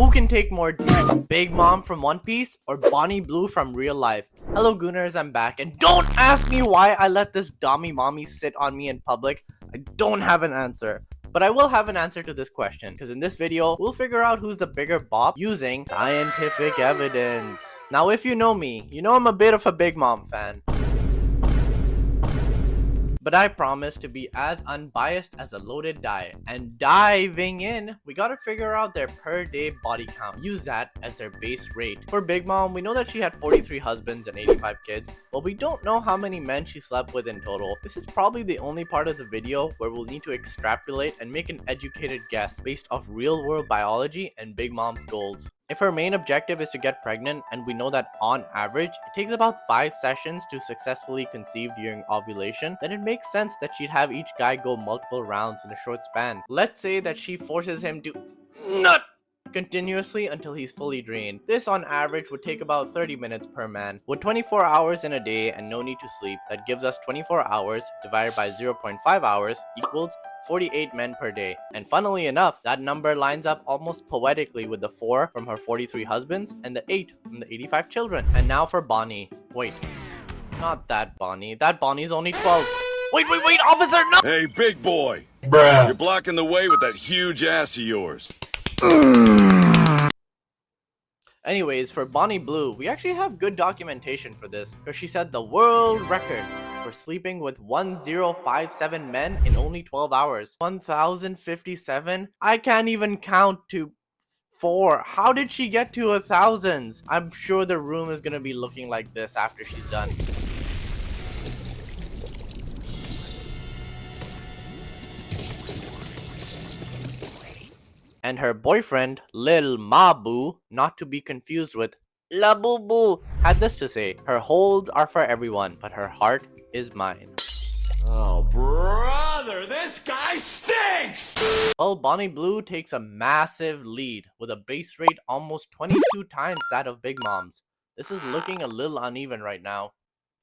Who can take more D? Big Mom from One Piece or Bonnie Blue from real life? Hello Gooners, I'm back, and don't ask me why I let this dummy mommy sit on me in public. I don't have an answer. But I will have an answer to this question, because in this video, we'll figure out who's the bigger bop using scientific evidence. Now if you know me, you know I'm a bit of a Big Mom fan. But I promise to be as unbiased as a loaded die. And diving in, we gotta figure out their per day body count. Use that as their base rate. For Big Mom, we know that she had 43 husbands and 85 kids, but we don't know how many men she slept with in total. This is probably the only part of the video where we'll need to extrapolate and make an educated guess based off real world biology and Big Mom's goals. If her main objective is to get pregnant, and we know that on average, it takes about 5 sessions to successfully conceive during ovulation, then it makes sense that she'd have each guy go multiple rounds in a short span. Let's say that she forces him to nut continuously until he's fully drained. This on average would take about 30 minutes per man. With 24 hours in a day and no need to sleep, that gives us 24 hours divided by 0.5 hours equals 48 men per day. And funnily enough, that number lines up almost poetically with the 4 from her 43 husbands and the 8 from the 85 children. And now for Bonnie. Wait, not that Bonnie. That Bonnie's only 12. Wait, officer, no! Hey, big boy. Bruh. You're blocking the way with that huge ass of yours. Anyways, for Bonnie Blue, we actually have good documentation for this, because she set the world record for sleeping with 1057 men in only 12 hours. 1057? I can't even count to 4. How did she get to 1,000? I'm sure the room is gonna be looking like this after she's done. And her boyfriend, Lil Mabu, not to be confused with La Boo Boo, had this to say: her holds are for everyone, but her heart is mine. Oh, brother, this guy stinks! Well, Bonnie Blue takes a massive lead with a base rate almost 22 times that of Big Mom's. This is looking a little uneven right now.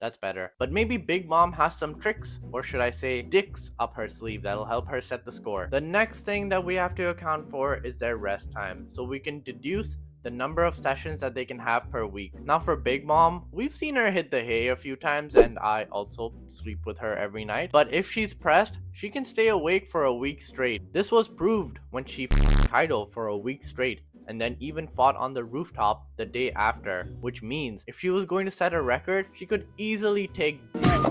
That's better. But maybe Big Mom has some tricks, or should I say dicks, up her sleeve that'll help her set the score. The next thing that we have to account for is their rest time, so we can deduce the number of sessions that they can have per week. Now for Big Mom, we've seen her hit the hay a few times, and I also sleep with her every night. But if she's pressed, she can stay awake for a week straight. This was proved when she Kaido for a week straight, and then even fought on the rooftop the day after, which means if she was going to set a record, she could easily take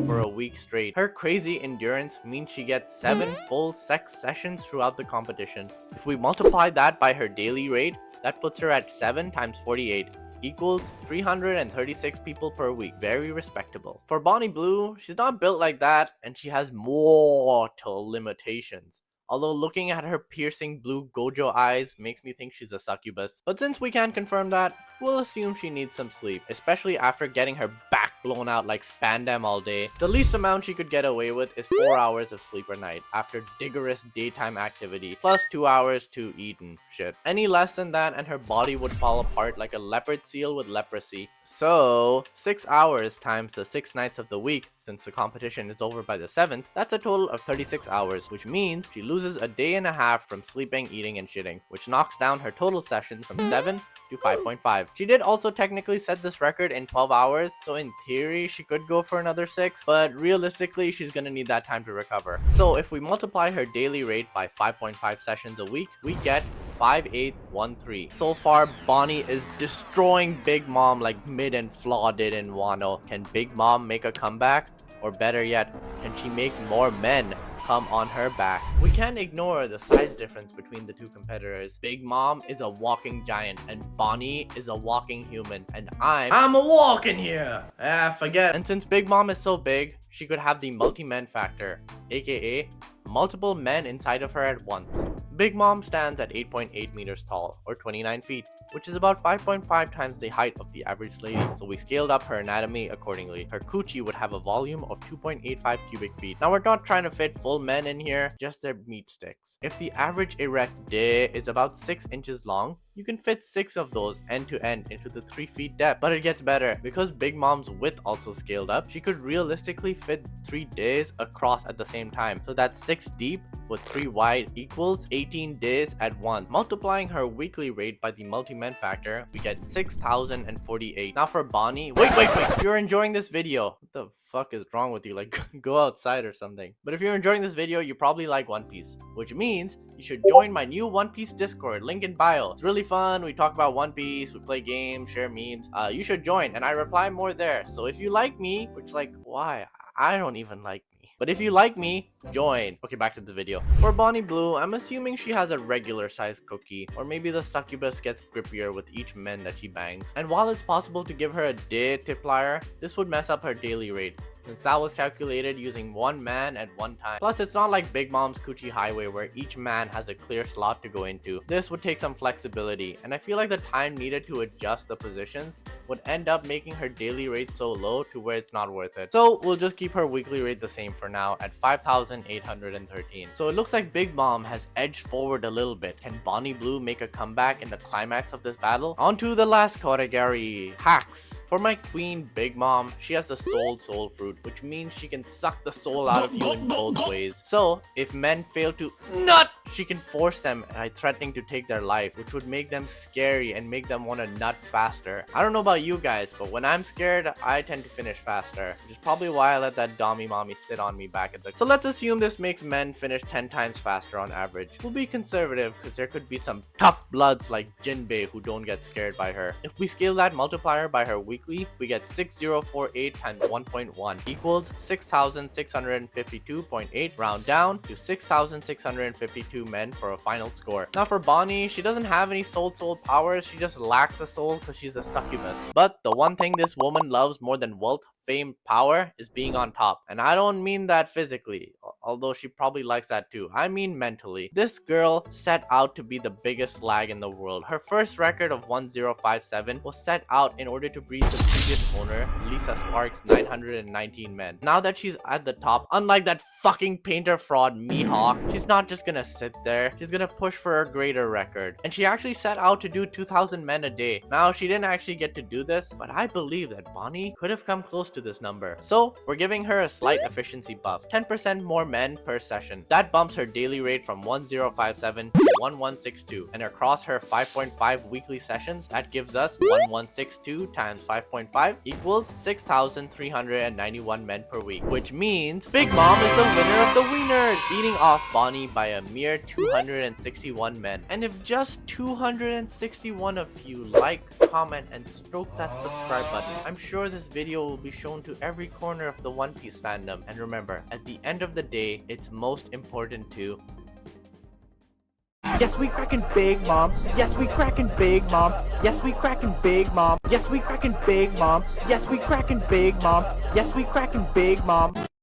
for a week straight. Her crazy endurance means she gets 7 full sex sessions throughout the competition. If we multiply that by her daily rate, that puts her at 7 times 48 equals 336 people per week. Very respectable. For Bonnie Blue, she's not built like that, and she has mortal limitations. Although looking at her piercing blue Gojo eyes makes me think she's a succubus. But since we can't confirm that, we'll assume she needs some sleep, especially after getting her back blown out like Spandam all day. The least amount she could get away with is 4 hours of sleep per night after vigorous daytime activity, plus 2 hours to eat and shit. Any less than that and her body would fall apart like a leopard seal with leprosy. So 6 hours times the 6 nights of the week, since the competition is over by the 7th, that's a total of 36 hours, which means she loses a day and a half from sleeping, eating, and shitting, which knocks down her total sessions from 7 to 5.5. She did also technically set this record in 12 hours, so in theory she could go for another 6, but realistically she's gonna need that time to recover. So if we multiply her daily rate by 5.5 sessions a week, we get 5813. So far, Bonnie is destroying Big Mom like Mid and Flaw did in Wano. Can Big Mom make a comeback? Or better yet, can she make more men come on her back? We can't ignore the size difference between the two competitors. Big Mom is a walking giant, and Bonnie is a walking human, and I'm a walking here. Forget. And since Big Mom is so big, she could have the multi-men factor, aka multiple men inside of her at once. Big Mom stands at 8.8 meters tall, or 29 feet, which is about 5.5 times the height of the average lady, so we scaled up her anatomy accordingly. Her coochie would have a volume of 2.85 cubic feet. Now we're not trying to fit full men in here, just their meat sticks. If the average erect day is about 6 inches long, you can fit 6 of those end to end into the 3 feet depth. But it gets better. Because Big Mom's width also scaled up, she could realistically fit 3 days across at the same time. So that's 6 deep with 3 wide equals 18 days at once. Multiplying her weekly rate by the multi-men factor, we get 6,048. Now for Bonnie, wait, if you're enjoying this video, what the fuck is wrong with you? Like, go outside or something. But if you're enjoying this video, you probably like One Piece, which means you should join my new One Piece Discord, link in bio. It's really fun. We talk about One Piece, we play games, share memes. You should join, and I reply more there. So if you like me, which, like, why? I don't even like me. But if you like me, join. Okay, back to the video. For Bonnie Blue, I'm assuming she has a regular sized cookie, or maybe the succubus gets grippier with each man that she bangs. And while it's possible to give her a day multiplier, this would mess up her daily rate, since that was calculated using 1 man at one time. Plus, it's not like Big Mom's Coochie Highway where each man has a clear slot to go into. This would take some flexibility, and I feel like the time needed to adjust the positions would end up making her daily rate so low to where it's not worth it. So we'll just keep her weekly rate the same for now at 5,813. So it looks like Big Mom has edged forward a little bit. Can Bonnie Blue make a comeback in the climax of this battle? On to the last category, hacks. For my queen Big Mom, she has the soul fruit, which means she can suck the soul out of you in both ways. So if men fail to nut, she can force them by threatening to take their life, which would make them scary and make them want to nut faster. I don't know about you guys, but when I'm scared, I tend to finish faster, which is probably why I let that Dommy Mommy sit on me back at the... So let's assume this makes men finish 10 times faster on average. We'll be conservative because there could be some tough bloods like Jinbei who don't get scared by her. If we scale that multiplier by her weekly, we get 6048 times 1.1 equals 6,652.8, round down to 6,652 men for a final score. Now for Bonnie, she doesn't have any soul powers, she just lacks a soul because she's a succubus. But the one thing this woman loves more than wealth, fame, power is being on top. And I don't mean that physically, although she probably likes that too. I mean mentally. This girl set out to be the biggest slag in the world. Her first record of 1057 was set out in order to breed the previous owner, Lisa Sparks' 919 men. Now that she's at the top, unlike that fucking painter fraud Mihawk, she's not just gonna sit there. She's gonna push for a greater record. And she actually set out to do 2,000 men a day. Now, she didn't actually get to do this, but I believe that Bonnie could have come close to this number. So we're giving her a slight efficiency buff, 10% more men per session. That bumps her daily rate from 1057 to 1162, and across her 5.5 weekly sessions, that gives us 1162 times 5.5 equals 6,391 men per week, which means Big Mom is the winner of the wieners, beating off Bonnie by a mere 261 men. And if just 261 of you like, comment, and stroke that subscribe button, I'm sure this video will be shown to every corner of the One Piece fandom. And remember, at the end of the day, it's most important to... Yes, we crackin' Big Mom. Yes, we crackin' Big Mom. Yes, we crackin' Big Mom. Yes, we crackin' Big Mom. Yes, we crackin' Big Mom. Yes, we crackin' Big Mom.